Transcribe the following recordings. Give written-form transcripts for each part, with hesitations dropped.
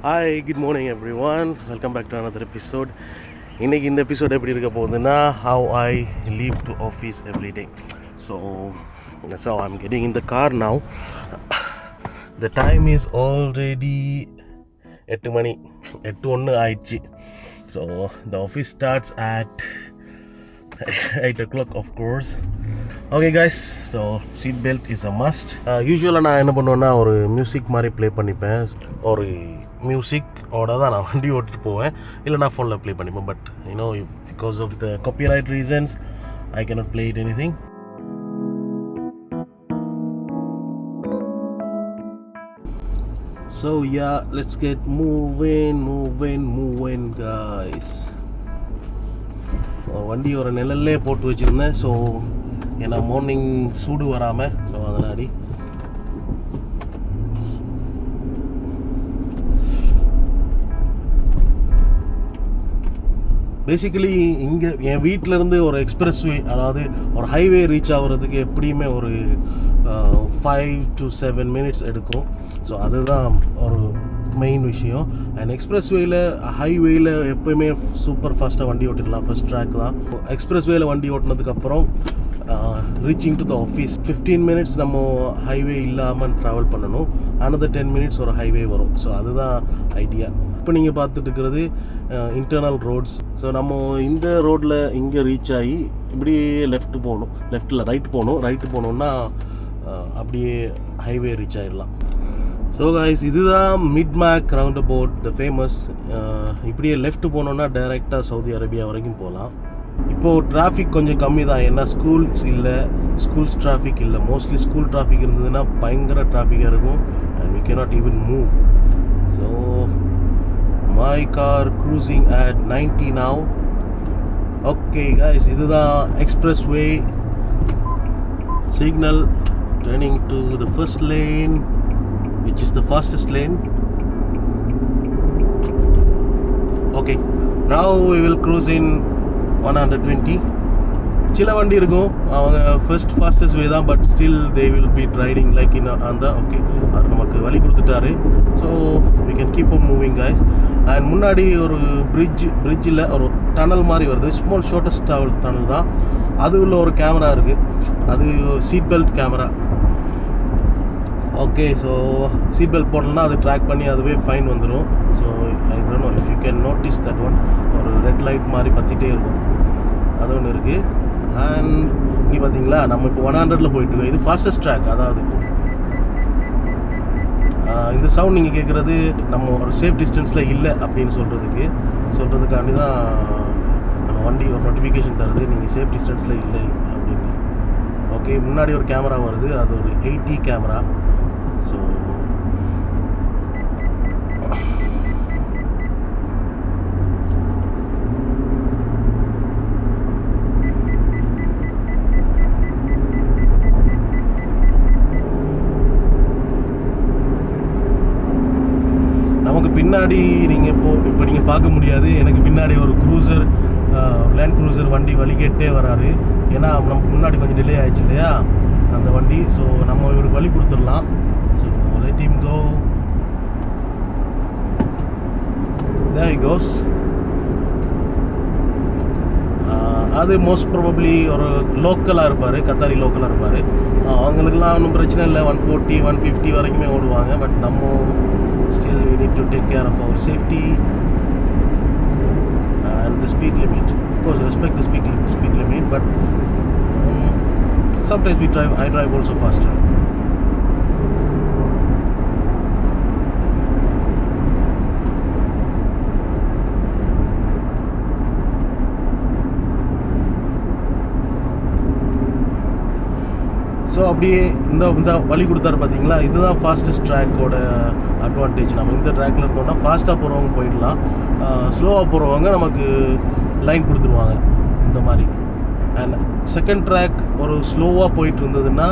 Hi, good morning everyone. Welcome back to another episode. இன்னைக்கு இந்த episode எப்படி இருக்க போகுதுன்னா how I leave to office every day. So that's how I'm getting in the car now. The time is already 8 மணி 8:01 ஆயிடுச்சு. So the office starts at 8 o'clock of course. Okay guys, so seat belt is a must. யூஸ்வலாக நான் என்ன பண்ணுவேன்னா ஒரு music மாதிரி play பண்ணிப்பேன். ஒரு மியூசிக்கோட தான் நான் வண்டி ஓட்டிட்டு போவேன், இல்லை நான் ஃபோனில் ப்ளே பண்ணிப்பேன். But you know because of the copyright reasons I cannot play it anything. So yeah, let's get moving guys. வண்டி ஒரு நிழல்லே போட்டு வச்சுருந்தேன். ஸோ ஏன்னா மார்னிங் சூடு வராமல், ஸோ அதனாடி பேசிக்கலி இங்கே என் வீட்டிலேருந்து ஒரு எக்ஸ்பிரஸ்வே, அதாவது ஒரு ஹைவே ரீச் ஆகிறதுக்கு எப்படியுமே ஒரு 5 to 7 மினிட்ஸ் எடுக்கும். ஸோ அதுதான் ஒரு மெயின் விஷயம். அண்ட் எக்ஸ்பிரஸ்வேயில் ஹைவேயில் எப்போயுமே சூப்பர் ஃபாஸ்ட்டாக வண்டி ஓட்டிடலாம். ஃபர்ஸ்ட் ட்ராக் தான். எக்ஸ்பிரஸ்வேயில் வண்டி ஓட்டினதுக்கப்புறம் reaching to the office 15 minutes நம்ம ஹைவே இல்லாமல் ட்ராவல் பண்ணணும். another 10 மினிட்ஸ் ஒரு ஹைவே வரும். ஸோ அதுதான் ஐடியா. இப்போ நீங்கள் பார்த்துட்டு இருக்கிறது இன்டர்னல் ரோட்ஸ். ஸோ நம்ம இந்த ரோட்டில் இங்கே ரீச் ஆகி இப்படியே ரைட்டு போகணுன்னா அப்படியே ஹைவே ரீச் ஆகிடலாம். ஸோ கைஸ், இதுதான் mid mac roundabout the famous. இப்படியே லெஃப்ட் போனோன்னா டைரெக்டாக சவுதி அரேபியா வரைக்கும் போகலாம். இப்போது டிராஃபிக் கொஞ்சம் கம்மி தான், ஏன்னா ஸ்கூல்ஸ் டிராஃபிக் இல்லை. மோஸ்ட்லி ஸ்கூல் டிராஃபிக் இருந்ததுன்னா பயங்கர டிராஃபிக்காக இருக்கும் and we cannot even move. So my car cruising at 90 now. Okay guys, இதுதான் expressway signal turning to the first lane, which is the fastest lane. Okay, now we will cruise in 120. சில வண்டி இருக்கும், அவங்க first fastest வே தான், but still they will be riding like in அந்த. Okay, அவர் நமக்கு வழி கொடுத்துட்டாரு. So we can keep on moving guys. And முன்னாடி ஒரு பிரிட்ஜில் ஒரு டனல் மாதிரி வருது. ஸ்மால் ஷார்ட்டஸ்ட் டனல் தான். அது உள்ள ஒரு கேமரா இருக்குது, அது seat belt camera. Okay, so seat belt போடலன்னா அது ட்ராக் பண்ணி அதுவே ஃபைன் வந்துடும். So I don't know if you can notice that one. ஒரு ரெட் லைட் மாதிரி பற்றிட்டே இருக்கும், அது ஒன்று இருக்குது. அண்ட் இங்கே பார்த்தீங்களா, நம்ம இப்போ 100 போயிட்டுருக்கோம். இது ஃபாஸ்டஸ்ட் ட்ராக். அதாவது இந்த சவுண்ட் நீங்கள் கேட்குறது நம்ம ஒரு சேஃப் டிஸ்டன்ஸில் இல்லை அப்படின்னு சொல்கிறதுக்காண்டி தான் நம்ம வண்டி ஒரு நோட்டிஃபிகேஷன் தருது, நீங்கள் சேஃப் டிஸ்டன்ஸில் இல்லை அப்படின்னு. ஓகே, முன்னாடி ஒரு கேமரா வருது, அது ஒரு 80 கேமரா. ஸோ பின்னாடி நீங்கள் இப்போ நீங்கள் பார்க்க முடியாது, எனக்கு பின்னாடி ஒரு லேண்ட் க்ரூசர் வண்டி வழி கேட்டே வராரு. ஏன்னா நமக்கு முன்னாடி கொஞ்சம் டிலே ஆயிடுச்சு இல்லையா அந்த வண்டி. ஸோ நம்ம இவருக்கு வழி கொடுத்துடலாம். So let him go. There he goes. அது மோஸ்ட் ப்ராபப்ளி ஒரு லோக்கலாக இருப்பார், கத்தாரி லோக்கலாக இருப்பார். அவங்களுக்குலாம் ஒன்றும் பிரச்சனை இல்லை, 140 150 வரைக்குமே ஓடுவாங்க. பட் நம்ம still we need to take care of our safety and the speed limit. Of course, respect the speed limit, but sometimes I drive also faster. So அப்படியே இந்த வழி கொடுத்தாரு பார்த்தீங்களா, இதுதான் ஃபாஸ்டஸ்ட் ட்ராக்கோட அட்வான்டேஜ். நம்ம இந்த ட்ராக்கில் இருக்கோம்னா ஃபாஸ்ட்டாக போகிறவங்க போயிடலாம், ஸ்லோவாக போகிறவங்க நமக்கு லைன் கொடுத்துருவாங்க இந்த மாதிரி. அண்ட் செகண்ட் ட்ராக் ஒரு ஸ்லோவாக போயிட்டு இருந்ததுன்னா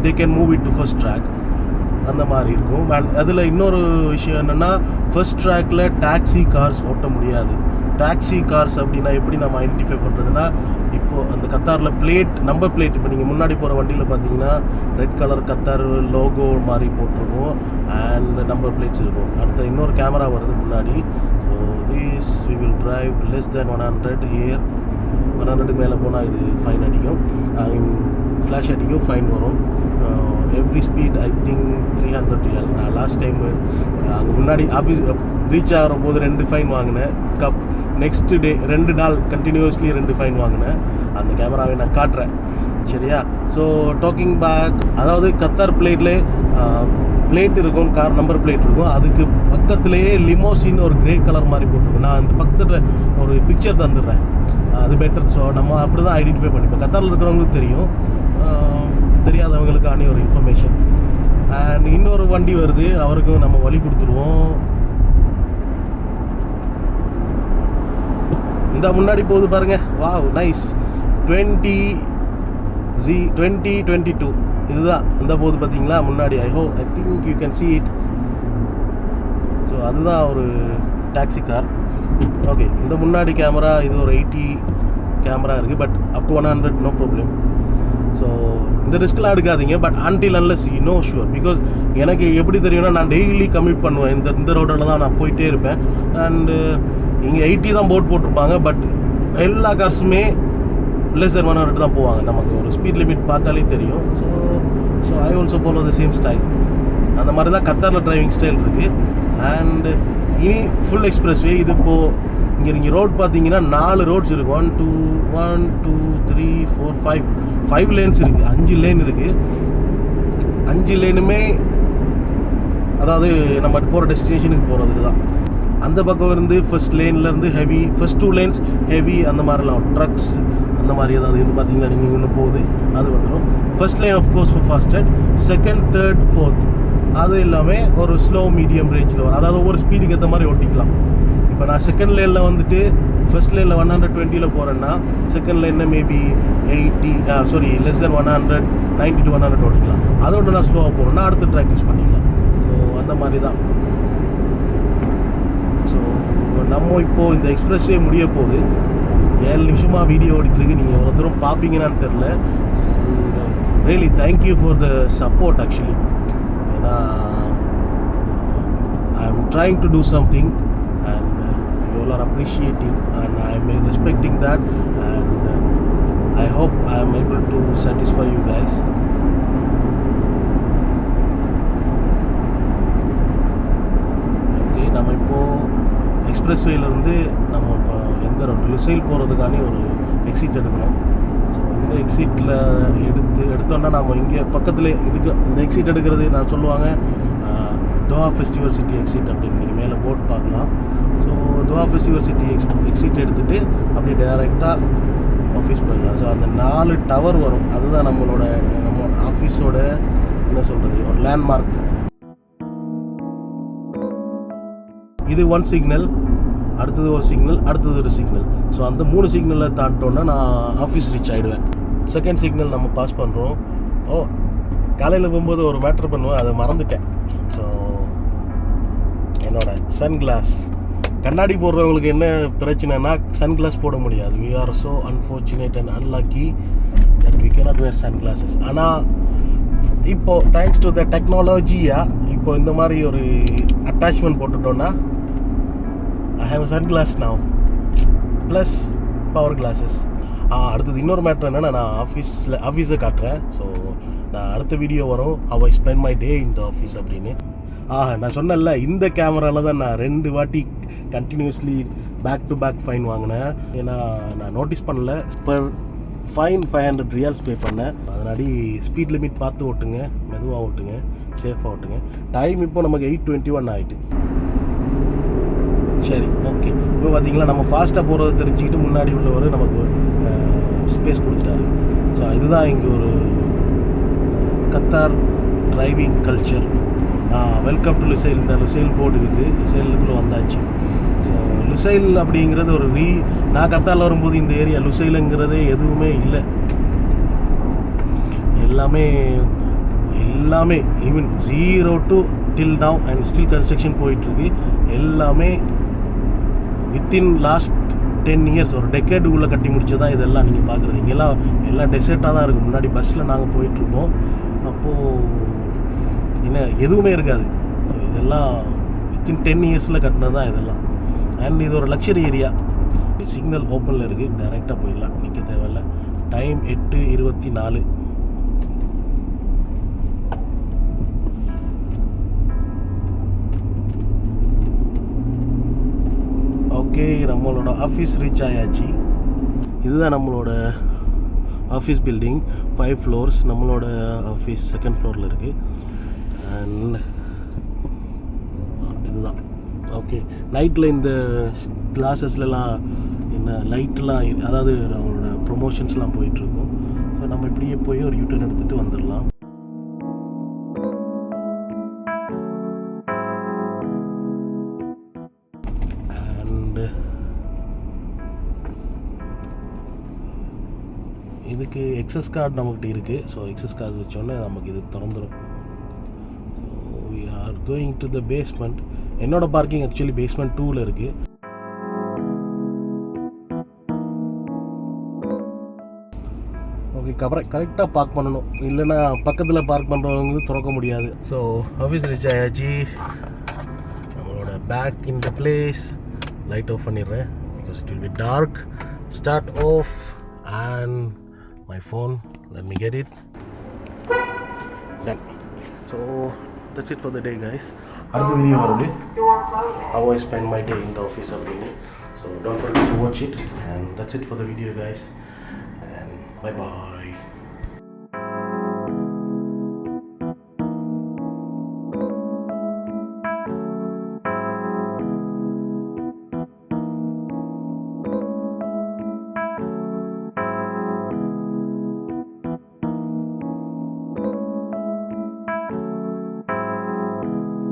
they can move it to first track, அந்த மாதிரி இருக்கும். அண்ட் அதில் இன்னொரு விஷயம் என்னென்னா, ஃபர்ஸ்ட் ட்ராக்கில் டாக்ஸி கார்ஸ் ஓட்ட முடியாது. டாக்ஸி கார்ஸ் அப்படின்னா எப்படி நம்ம ஐடென்டிஃபை பண்ணுறதுன்னா, இப்போது அந்த கத்தாரில் நம்பர் பிளேட் இப்போ நீங்கள் முன்னாடி போகிற வண்டியில் பார்த்தீங்கன்னா ரெட் கலர் கத்தார் லோகோ மாதிரி போட்டிருக்கும் அண்ட் நம்பர் பிளேட்ஸ் இருக்கும். அடுத்த இன்னொரு கேமரா வருது முன்னாடி. So this we will drive less than 100 here. 100 மேலே போனால் இது ஃபைன் அடிக்கும், ஃப்ளாஷ் அடிக்கும், ஃபைன் வரும். Every speed I think 300 real. நான் லாஸ்ட் டைம் அங்கே முன்னாடி ஆஃபீஸ் ரீச் ஆகிற போது 2 ஃபைன் வாங்கினேன். நெக்ஸ்ட் டே 2 நாள் கண்டினியூஸ்லி 2 ஃபைன் வாங்கினேன். அந்த கேமராவை நான் காட்டுறேன், சரியா? ஸோ டாக்கிங் பேக், அதாவது கத்தார் பிளேட் இருக்கும், கார் நம்பர் பிளேட் இருக்கும், அதுக்கு பக்கத்துலேயே லிமோசின் ஒரு கிரே கலர் மாதிரி போட்டிருக்கும். நான் அந்த பக்கத்தில் ஒரு பிக்சர் தந்துடுறேன், அது பெட்டர். ஸோ நம்ம அப்படி தான் ஐடென்டிஃபை பண்ணிப்போம். கத்தாரில் இருக்கிறவங்களுக்கு தெரியும், தெரியாதவங்களுக்கான ஒரு இன்ஃபர்மேஷன். அண்ட் இன்னொரு வண்டி வருது, அவருக்கும் நம்ம வழி கொடுத்துருவோம். இந்த முன்னாடி போகுது பாருங்க, வாவ் நைஸ். 2022 இதுதான் இந்த போகுது பார்த்தீங்களா முன்னாடி. I think you can see it. So அதுதான் ஒரு டாக்ஸி கார். ஓகே, இந்த முன்னாடி கேமரா இது ஒரு 80 கேமரா இருக்குது, but up to 100 no problem. So இந்த ரிஸ்க்லாம் எடுக்காதீங்க, but until unless you know sure. Because எனக்கு எப்படி தெரியும்னா, நான் டெய்லி கம்யூட் பண்ணுவேன், இந்த ரோட்டில் தான் நான் போயிட்டே இருப்பேன். அண்டு இங்கே 80 தான் போட்டிருப்பாங்க, பட் எல்லா கார்ஸுமே லெஸ் தென் 100 தான் போவாங்க. நமக்கு ஒரு ஸ்பீட் லிமிட் பார்த்தாலே தெரியும். So I also follow the same style. அந்த மாதிரி தான் கத்தாரில் டிரைவிங் ஸ்டைல் இருக்குது. அண்டு இனி ஃபுல் எக்ஸ்பிரஸ் வே. இது இப்போது இங்கே நீங்கள் ரோட் பார்த்தீங்கன்னா 4 ரோட்ஸ் இருக்குது. 1 2 3 4 5 லேன்ஸ் இருக்குது. 5 லேன் இருக்குது. 5 லேனுமே அதாவது நம்ம போகிற டெஸ்டினேஷனுக்கு போகிறதுக்கு தான். அந்த பக்கம் இருந்து ஃபர்ஸ்ட் லேன்லேருந்து ஹெவி, ஃபர்ஸ்ட் 2 லேன்ஸ் ஹெவி, அந்த மாதிரிலாம் ட்ரக்ஸ் அந்த மாதிரி ஏதாவது இது பார்த்தீங்கன்னா நீங்கள் இன்னும் போகுது அது வந்துடும். First lane of course fastest, second, third, fourth அது எல்லாமே ஒரு ஸ்லோ மீடியம் ரேஞ்சில் வரும். அதாவது ஒவ்வொரு ஸ்பீடுக்கு ஏற்ற மாதிரி ஓட்டிக்கலாம். இப்போ நான் செகண்ட் லேனில் வந்துட்டு ஃபர்ஸ்ட் லேனில் 120 போகிறேன்னா செகண்ட் லேனில் மேபி 80 லெஸ் தென் 100 90 to 100 ஓட்டிக்கலாம். அதோட நான் ஸ்லோவாக போகிறேன்னா அடுத்த ட்ராக் யூஸ் பண்ணிக்கலாம். ஸோ அந்த மாதிரி தான். ஸோ நம்ம இப்போது இந்த எக்ஸ்பிரஸ்வே முடிய போகுது. 7 நிமிஷமாக வீடியோ ஓடிட்டுருக்கு. நீங்கள் எவ்வளோ தூரம் பார்ப்பீங்கன்னான்னு தெரில. Really thank you for the support. Actually ஏன்னா I am trying to do something and you all are appreciating and I am respecting that, and I hope I am able to satisfy you guys. Okay, நம்ம இப்போது எக்ஸ்பிரஸ்வேலேருந்து நம்ம இப்போ எந்த road Lusail போகிறதுக்கான ஒரு exit எடுக்கணும். So இந்த எக்ஸிட்டில் எடுத்தோன்னா நம்ம இங்கே பக்கத்தில் இதுக்கு இந்த எக்ஸிட் எடுக்கிறது நான் சொல்லுவாங்க தோஹா ஃபெஸ்டிவல் சிட்டி எக்ஸிட் அப்படின்னு. நீங்கள் மேலே போர்ட் பார்க்கலாம். So Doha festival city exit எடுத்துகிட்டு அப்படியே டைரெக்டாக ஆஃபீஸ் போயிடலாம். ஸோ அந்த 4 டவர் வரும், அதுதான் நம்ம ஆஃபீஸோட என்ன சொல்கிறது ஒரு லேண்ட்மார்க். இது 1 சிக்னல், அடுத்தது ஒரு சிக்னல், அடுத்தது ஒரு சிக்னல். ஸோ அந்த 3 சிக்னலை தாண்டோன்னா நான் ஆஃபீஸ் ரீச் ஆகிடுவேன். செகண்ட் சிக்னல் நம்ம பாஸ் பண்ணுறோம். காலையில் போகும்போது ஒரு மேட்ரு பண்ணுவேன், அதை மறந்துட்டேன். ஸோ என்னோட சன்கிளாஸ், கண்ணாடி போடுறவங்களுக்கு என்ன பிரச்சனைனா சன்கிளாஸ் போட முடியாது. We are so unfortunate and unlucky that we cannot wear sunglasses. ஆனால் இப்போது தேங்க்ஸ் டு த டெக்னாலஜியா இப்போ இந்த மாதிரி ஒரு அட்டாச்மெண்ட் போட்டுட்டோன்னா I have sunglass now plus power glasses. அடுத்தது இன்னொரு மேட்ரு என்னென்னா, நான் ஆஃபீஸை காட்டுறேன். ஸோ நான் அடுத்த வீடியோ வரும் how I spend my day in the office அப்படின்னு. நான் சொன்னேன்ல, இந்த கேமராவில் தான் நான் 2 வாட்டி continuously back to back fine வாங்கினேன். ஏன்னா நான் நோட்டீஸ் பண்ணல. பர் ஃபைன் 500 ரியால்ஸ் பே பண்ணேன். அதனாடி ஸ்பீட் லிமிட் பார்த்து ஓட்டுங்க, மெதுவாக ஓட்டுங்க, சேஃபாக ஓட்டுங்க. டைம் இப்போ நமக்கு 8:21 ஆகிட்டு. சரி, ஓகே. இப்போ பார்த்தீங்களா, நம்ம ஃபாஸ்ட்டாக போகிறத தெரிஞ்சுக்கிட்டு முன்னாடி உள்ளவர் நமக்கு ஸ்பேஸ் கொடுத்துட்டாரு. ஸோ இதுதான் இங்கே ஒரு Qatar driving culture. Welcome to Lusail. இந்த லுசைல் போர்டு இருக்குது, லுசைலுக்குள்ளே வந்தாச்சு. ஸோ லுசைல் அப்படிங்கிறது ஒரு நான் கத்தாரில் வரும்போது இந்த ஏரியா லுசைலுங்கிறதே எதுவுமே இல்லை. எல்லாமே even 0 to till now and still construction போயிட்டுருக்கு. எல்லாமே வித்தின் லாஸ்ட் 10 இயர்ஸ் ஒரு டெக்கேடுக்குள்ளே கட்டி முடிச்சதா இதெல்லாம் நீங்கள் பார்க்குறது. இங்கெல்லாம் எல்லாம் டெசர்ட்டாக தான் இருக்குது. முன்னாடி பஸ்ஸில் நாங்கள் போயிட்டுருப்போம், அப்போது என்ன எதுவுமே இருக்காது. ஸோ இதெல்லாம் வித்தின் 10 இயர்ஸில் கட்டினது தான் இதெல்லாம். அண்ட் இது ஒரு லக்ஸரி ஏரியா. சிக்னல் ஓப்பனில் இருக்குது, டைரெக்டாக போயிடலாம், நிற்க தேவையில்ல. டைம் 8:24. ஓகே, நம்மளோட ஆஃபீஸ் ரீச் ஆயாச்சு. இதுதான் நம்மளோட ஆஃபீஸ் பில்டிங், 5 floors. நம்மளோட ஆஃபீஸ் 2nd floorல இருக்குது. அண்ட் இதுதான். ஓகே, நைட்டில் இந்த கிளாஸஸ்லாம் என்ன லைட்லாம், அதாவது அவங்களோட ப்ரொமோஷன்ஸ்லாம் போயிட்டுருக்கோம். ஸோ நம்ம இப்படியே போய் ஒரு யூட்டர்ன் எடுத்துகிட்டு வந்துடலாம். இதுக்கு எக்ஸஸ் கார்டு நம்மகிட்ட இருக்குது. ஸோ எக்ஸஸ் கார்டு வச்சோன்னே நமக்கு இது திறந்துடும். So we are going to the basement. என்னோடய பார்க்கிங் ஆக்சுவலி பேஸ்மெண்ட் 2ல் இருக்குது. ஓகே, கரெக்டாக பார்க் பண்ணணும், இல்லைன்னா பக்கத்தில் பார்க் பண்ணுறவங்களுக்கு திறக்க முடியாது. ஸோ ஆஃபீஸ் ரீச் ஆயாச்சு. நம்மளோட bag in the place. Light off பண்ணிடுறேன் because it will be dark. Start off and my phone, let me get it. Done. So that's it for the day, guys. அடுத்த video வருது, how I spend my day in the office அப்படின்னு. So don't forget to watch it, and that's it for the video, guys, and bye bye.